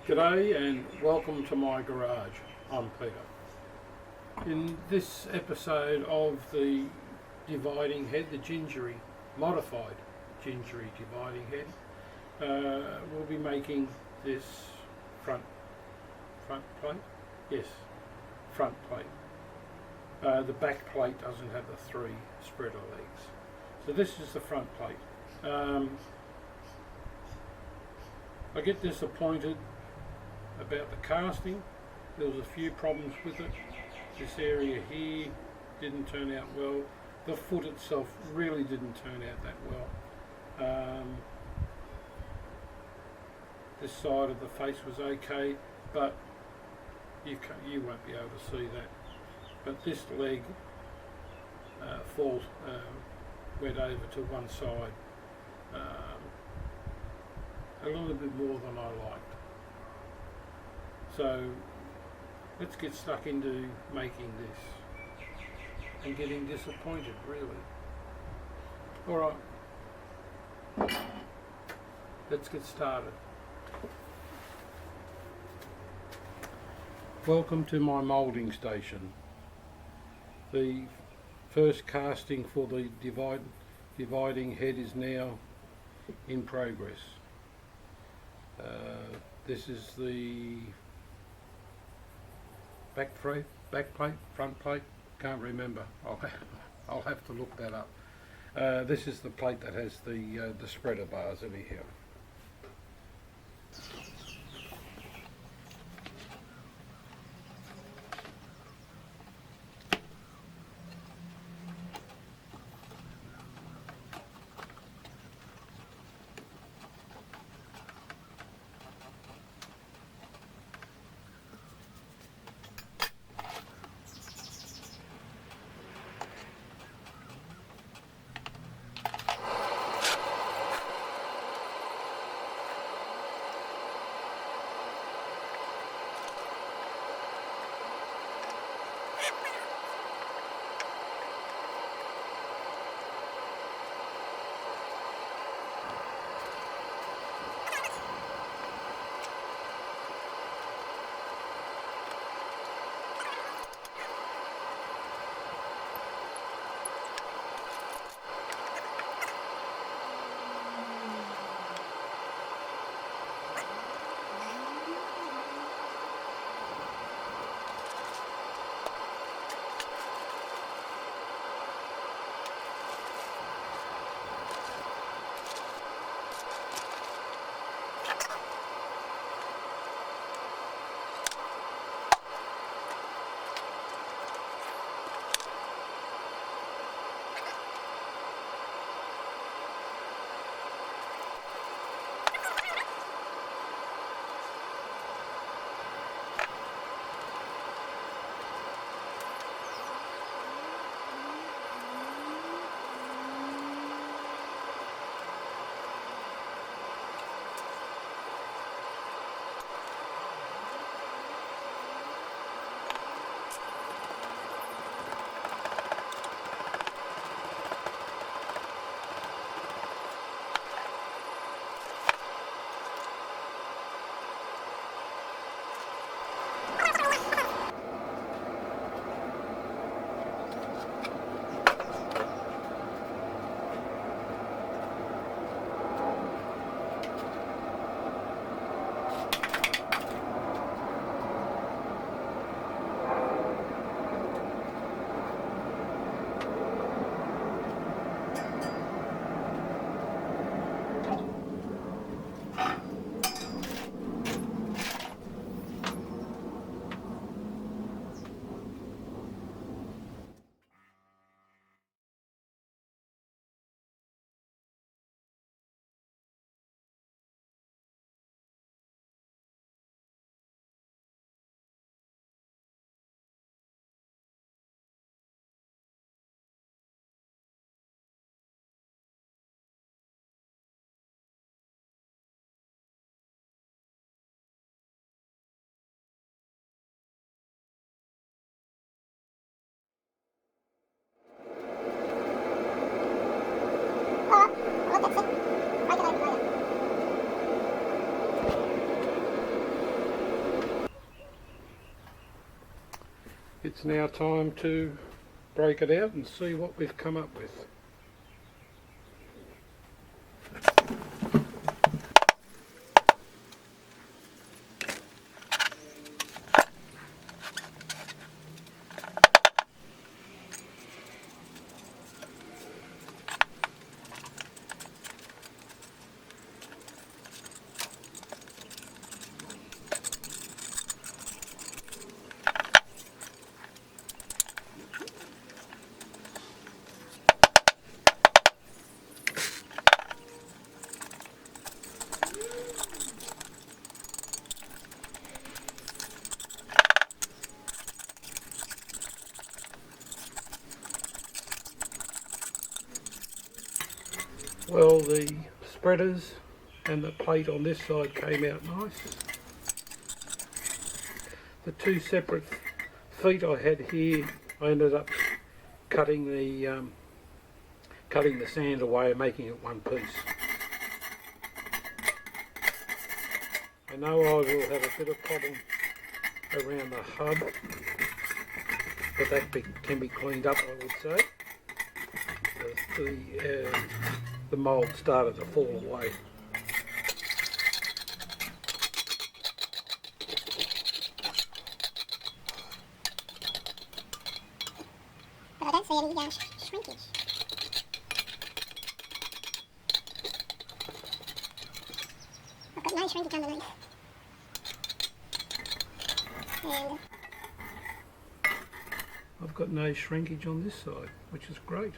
G'day and welcome to my garage. I'm Peter. In this episode of the dividing head, the Gingery, modified Gingery dividing head, we'll be making this front plate? Yes, front plate. The back plate doesn't have the three spreader legs. So this is the front plate. I get disappointed about the casting. There was a few problems with it. This area here didn't turn out well. The foot itself really didn't turn out that well. This side of the face was okay, but you won't be able to see that. But this leg went over to one side a little bit more than I liked. So let's get stuck into making this and getting disappointed, really. Alright, let's get started. Welcome to my moulding station. The first casting for the dividing head is now in progress. This is the back plate, front plate, can't remember. I'll have to look that up. This is the plate that has the spreader bars anyhow. It's now time to break it out and see what we've come up with. Well, the spreaders and the plate on this side came out nice. The two separate feet I had here, I ended up cutting the sand away and making it one piece. I know I will have a bit of problem around the hub, but that can be cleaned up, I would say. The mould started to fall away. But I don't see any shrinkage. I've got no shrinkage underneath. And I've got no shrinkage on this side, which is great.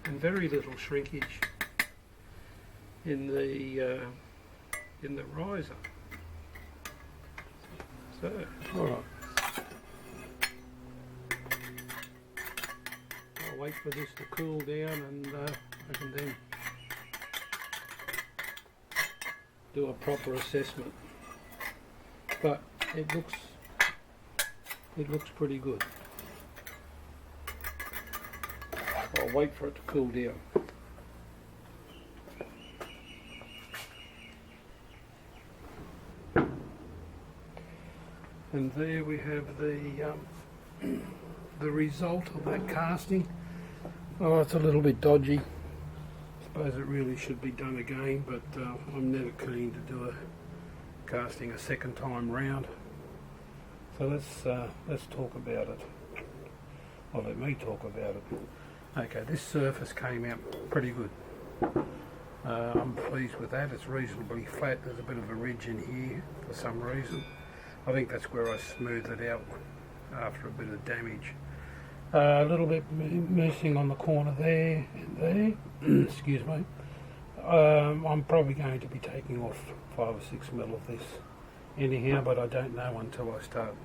And very little shrinkage in the riser. So, all right. I'll wait for this to cool down, and I can then do a proper assessment. But it looks pretty good. I'll wait for it to cool down. And there we have the result of that casting. Oh, it's a little bit dodgy. I suppose it really should be done again, but I'm never keen to do a casting a second time round. So let's talk about it. Or let me talk about it. Okay, this surface came out pretty good. I'm pleased with that. It's reasonably flat. There's a bit of a ridge in here for some reason. I think that's where I smoothed it out after a bit of damage. A little bit missing on the corner there and there. Excuse me. I'm probably going to be taking off 5 or 6 mil of this anyhow, but I don't know until I start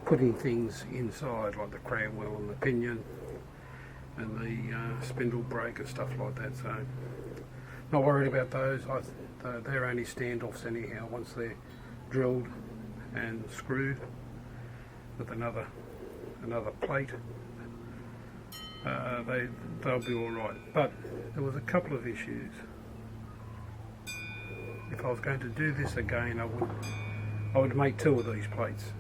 putting things inside, like the cram wheel and the pinion and the spindle brake and stuff like that. So not worried about those. They're only standoffs anyhow once they're drilled and screwed with another plate. They'll be all right. But there was a couple of issues. If I was going to do this again, I would make 2 of these plates.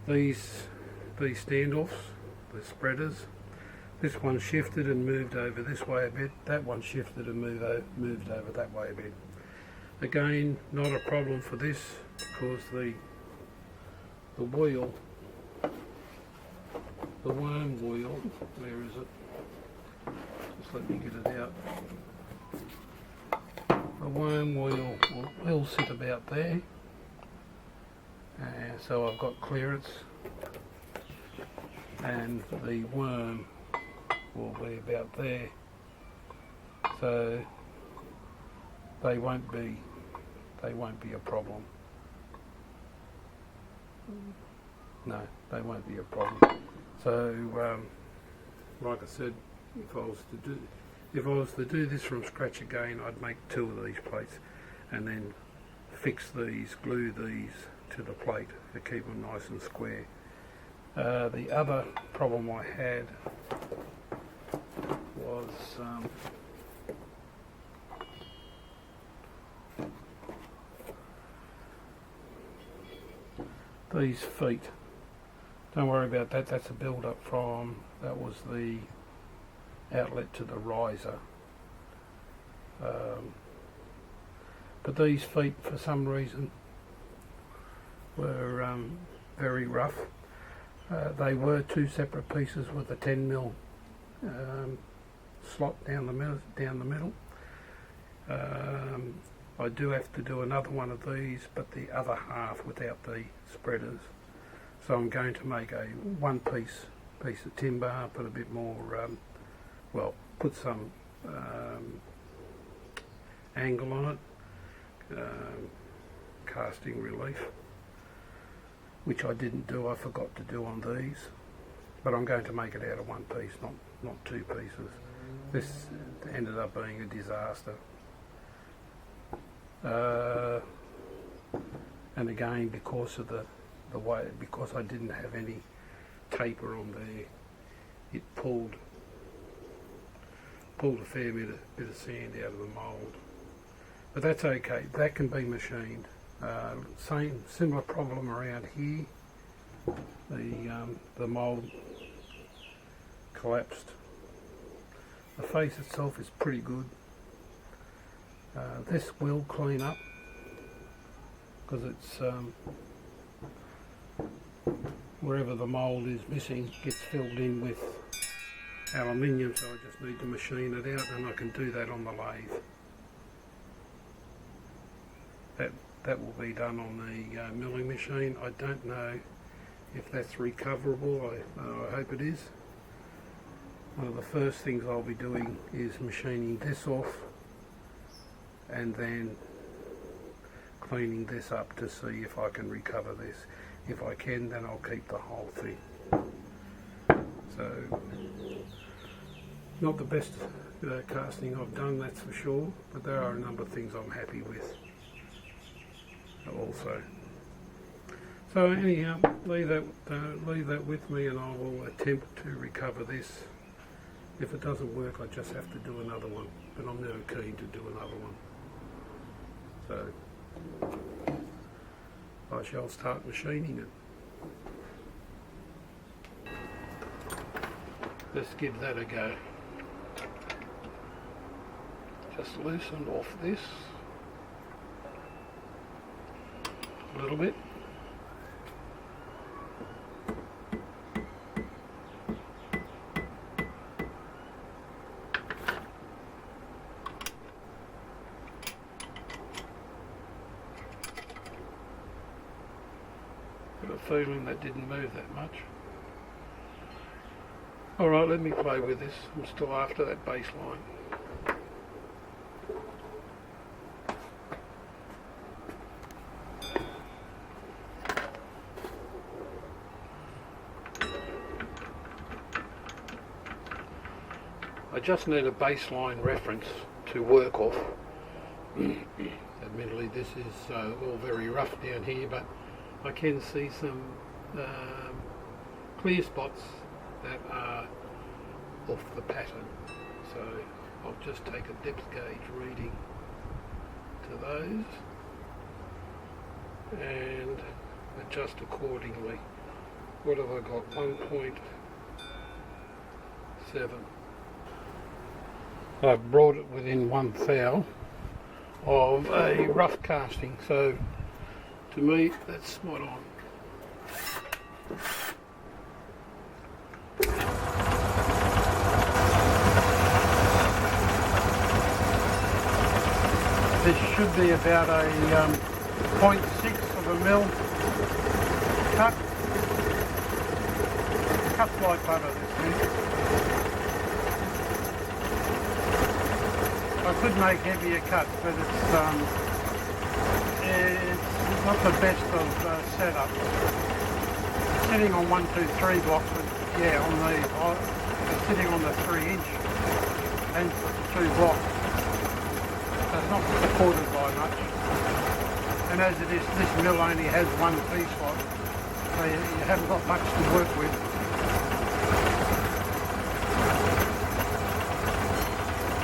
These standoffs, the spreaders. This one shifted and moved over this way a bit. That one shifted and moved over that way a bit. Again, not a problem for this because the wheel, the worm wheel, where is it? Just let me get it out. The worm wheel will sit about there, and so I've got clearance, and the worm will be about there, so they won't be a problem. No, they won't be a problem. So, like I said, if I was to do this from scratch again, I'd make 2 of these plates, and then fix these, glue these to the plate to keep them nice and square. The other problem I had was these feet. Don't worry about that, that's a build up from, that was the outlet to the riser. But these feet for some reason were very rough. They were two separate pieces with a 10mm slot down the middle. I do have to do another one of these, but the other half without the spreaders. So I'm going to make a one piece of timber, put a bit more, put some angle on it, casting relief, which I didn't do, I forgot to do on these, but I'm going to make it out of one piece, not two pieces. This ended up being a disaster. And again, because of the way, because I didn't have any taper on there, it pulled a fair bit of sand out of the mould. But that's okay, that can be machined. Similar problem around here. The mould collapsed. The face itself is pretty good. This will clean up because it's wherever the mould is missing gets filled in with aluminium, so I just need to machine it out, and I can do that on the lathe. That will be done on the milling machine. I don't know if that's recoverable. I hope it is. One of the first things I'll be doing is machining this off and then cleaning this up to see if I can recover this. If I can, then I'll keep the whole thing. So, not the best casting I've done, that's for sure, but there are a number of things I'm happy with also. So anyhow, leave that with me, and I will attempt to recover this. If it doesn't work, I just have to do another one, but I'm never keen to do another one. So I shall start machining it. Let's give that a go. Just loosen off this a little bit. Got a feeling that didn't move that much. Alright, let me play with this. I'm still after that baseline. I just need a baseline reference to work off. Admittedly, this is all very rough down here, but I can see some clear spots that are off the pattern. So I'll just take a depth gauge reading to those and adjust accordingly. What have I got? 1.7. I've brought it within 1 thou of a rough casting, so to me that's spot on. This should be about a 0.6 of a mil cut. Cuts like butter, this thing. I could make heavier cuts, but it's not the best of setups. Sitting on 1, 2, 3 blocks, but yeah, on sitting on the 3-inch and 2 blocks. So it's not supported by much. And as it is, this mill only has 1 P-slot, so you haven't got much to work with.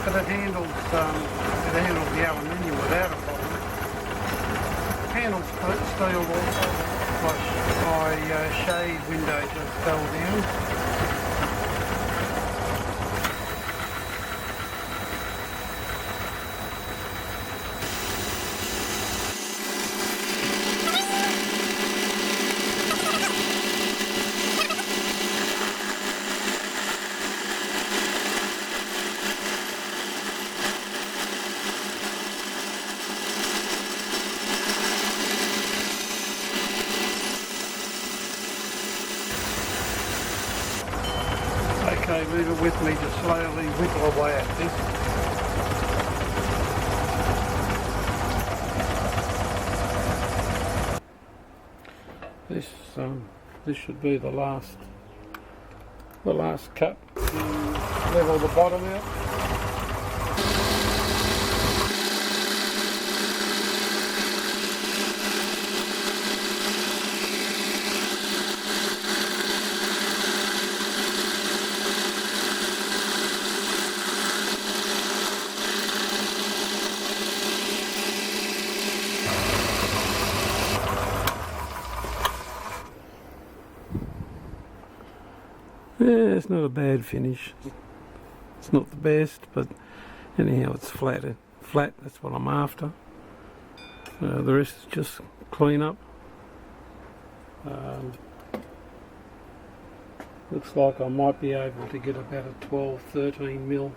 But it handles the aluminium without a problem. It handles steel also, like my shade window just fell down. Okay, leave it with me to slowly whittle away at this. This should be the last cut to level the bottom out. Yeah, it's not a bad finish. It's not the best, but anyhow it's flat, that's what I'm after. The rest is just clean up. Looks like I might be able to get about a 12-13 mil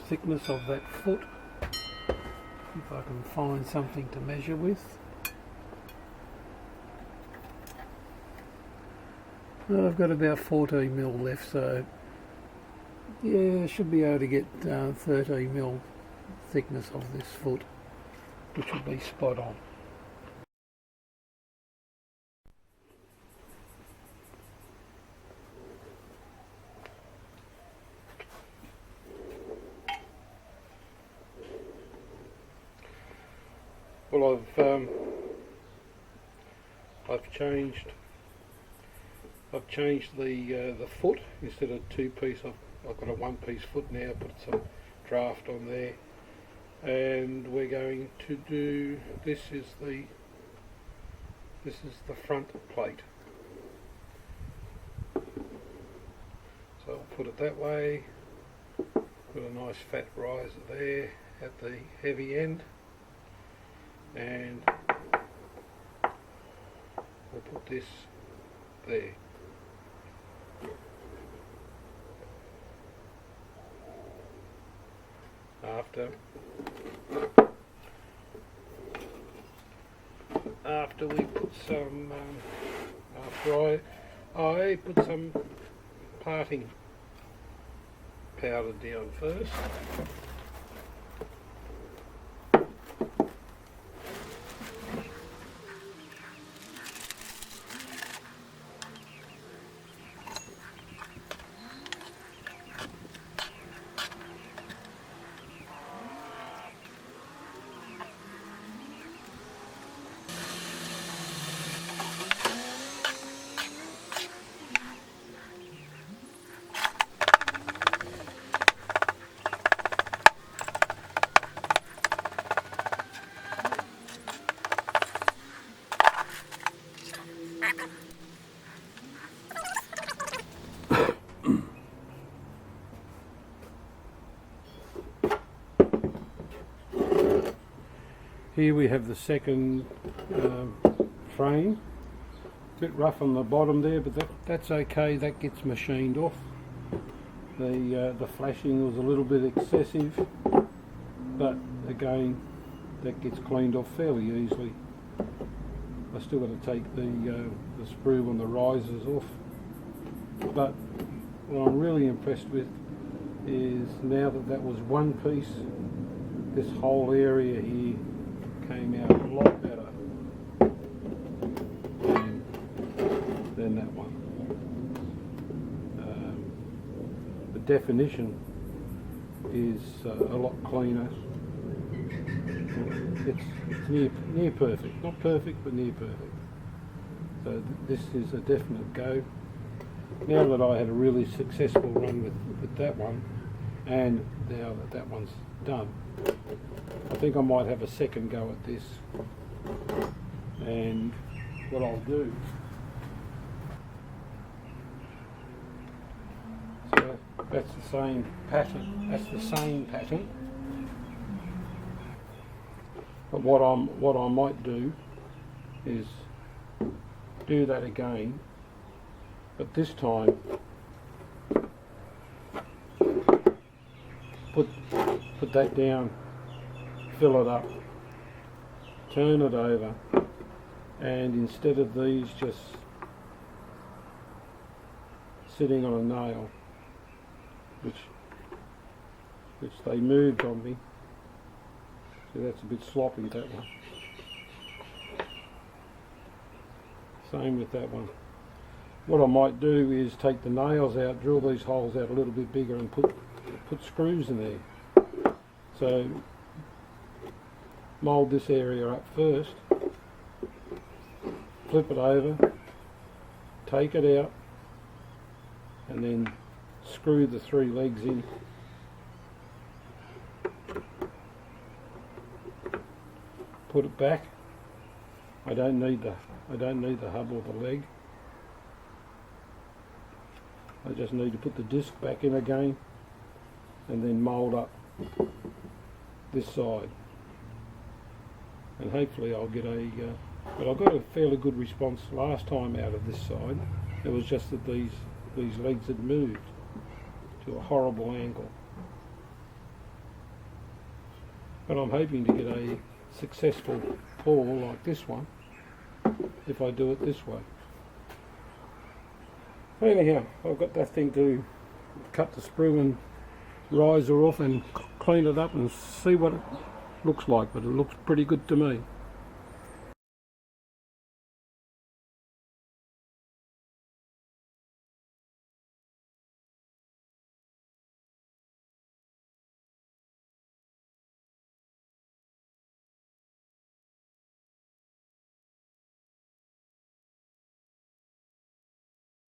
thickness of that foot, if I can find something to measure with. I've got about 14 mil left, so yeah, I should be able to get 13 mil thickness of this foot, which would be spot on. Well, I've changed the foot. Instead of two-piece, I've got a one-piece foot now. Put some draft on there, and we're going to do. This is the front plate. So I'll put it that way. Put a nice fat riser there at the heavy end, and we'll put this there. After we put some, after I put some parting powder down first. Here we have the second frame. A bit rough on the bottom there, but that's okay. That gets machined off. The flashing was a little bit excessive, but again, that gets cleaned off fairly easily. I still got to take the sprue on the risers off. But what I'm really impressed with is now that was one piece, this whole area here came out a lot better than that one. The definition is a lot cleaner. It's near perfect, not perfect, but near perfect. So this is a definite go. Now that I had a really successful run with that one, and now that one's done, I think I might have a second go at this and what I'll do. So that's the same pattern. That's the same pattern. But what I might do is do that again, but this time put that down, fill it up, turn it over, and instead of these just sitting on a nail, which they moved on me, so that's a bit sloppy, that one. Same with that one. What I might do is take the nails out, drill these holes out a little bit bigger, and put screws in there. So mould this area up first, flip it over, take it out, and then screw the 3 legs in. Put it back. I don't need the hub or the leg. I just need to put the disc back in again, and then mould up this side. And hopefully I'll get but I got a fairly good response last time out of this side. It was just that these legs had moved to a horrible angle. But I'm hoping to get a successful pour like this one if I do it this way. Anyhow, I've got that thing to cut the sprue and riser off and clean it up and see what it looks like, but it looks pretty good to me.